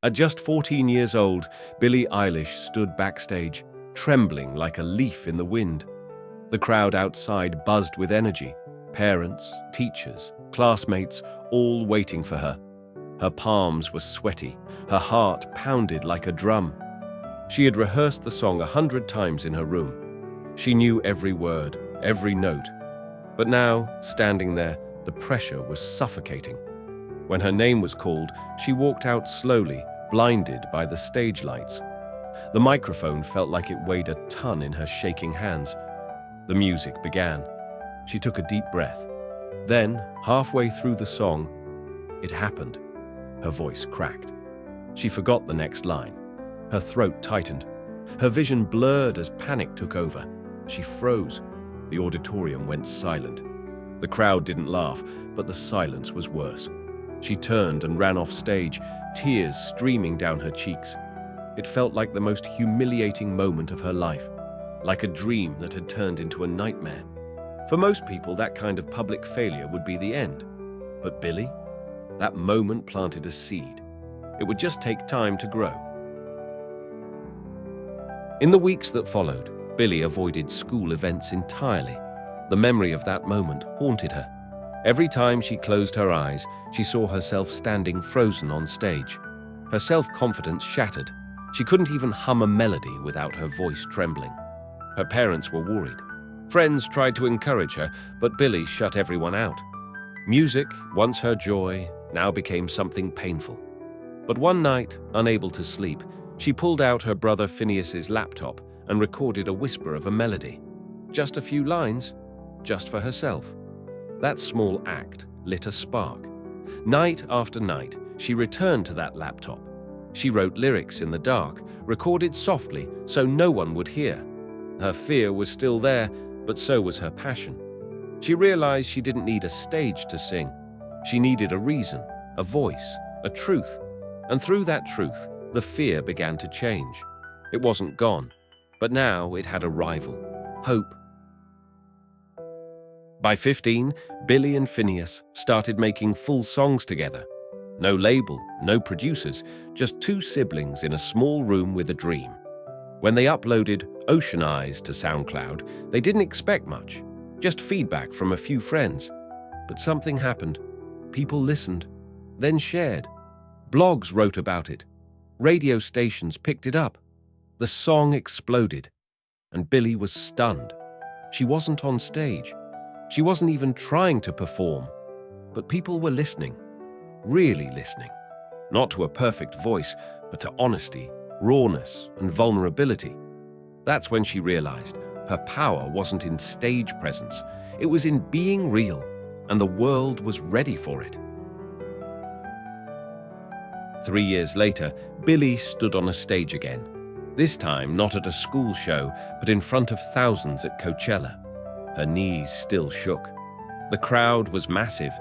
At just 14 years old, Billie Eilish stood backstage, trembling like a leaf in the wind. The crowd outside buzzed with energy. Parents, teachers, classmates, all waiting for her. Her palms were sweaty, her heart pounded like a drum. She had rehearsed the song 100 times in her room. She knew every word, every note. But now, standing there, the pressure was suffocating. When her name was called, she walked out slowly, blinded by the stage lights. The microphone felt like it weighed a ton in her shaking hands. The music began. She took a deep breath. Then, halfway through the song, it happened. Her voice cracked. She forgot the next line. Her throat tightened. Her vision blurred as panic took over. She froze. The auditorium went silent. The crowd didn't laugh, but the silence was worse. She turned and ran off stage, tears streaming down her cheeks. It felt like the most humiliating moment of her life, like a dream that had turned into a nightmare. For most people, that kind of public failure would be the end. But Billie? That moment planted a seed. It would just take time to grow. In the weeks that followed, Billie avoided school events entirely. The memory of that moment haunted her. Every time she closed her eyes, she saw herself standing frozen on stage. Her self-confidence shattered. She couldn't even hum a melody without her voice trembling. Her parents were worried. Friends tried to encourage her, but Billie shut everyone out. Music, once her joy, now became something painful. But one night, unable to sleep, she pulled out her brother Phineas's laptop and recorded a whisper of a melody. Just a few lines, just for herself. That small act lit a spark. Night after night, she returned to that laptop. She wrote lyrics in the dark, recorded softly so no one would hear. Her fear was still there, but so was her passion. She realized she didn't need a stage to sing. She needed a reason, a voice, a truth. And through that truth, the fear began to change. It wasn't gone, but now it had a rival, hope. By 15, Billie and Phineas started making full songs together. No label, no producers, just two siblings in a small room with a dream. When they uploaded Ocean Eyes to SoundCloud, they didn't expect much, just feedback from a few friends. But something happened. People listened, then shared. Blogs wrote about it. Radio stations picked it up. The song exploded, and Billie was stunned. She wasn't on stage. She wasn't even trying to perform. But people were listening, really listening. Not to a perfect voice, but to honesty, rawness, and vulnerability. That's when she realized her power wasn't in stage presence. It was in being real, and the world was ready for it. 3 years later, Billie stood on a stage again. This time not at a school show, but in front of thousands at Coachella. Her knees still shook. The crowd was massive,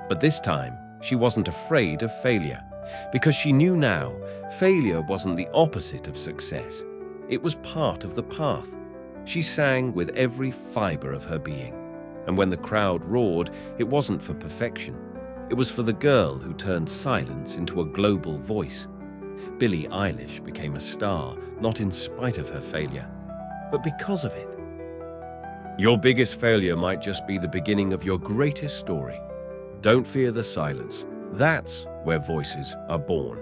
but this time she wasn't afraid of failure, because she knew now failure wasn't the opposite of success. It was part of the path. She sang with every fiber of her being, and when the crowd roared, it wasn't for perfection. It was for the girl who turned silence into a global voice. Billie Eilish became a star, not in spite of her failure, but because of it. Your biggest failure might just be the beginning of your greatest story. Don't fear the silence. That's where voices are born.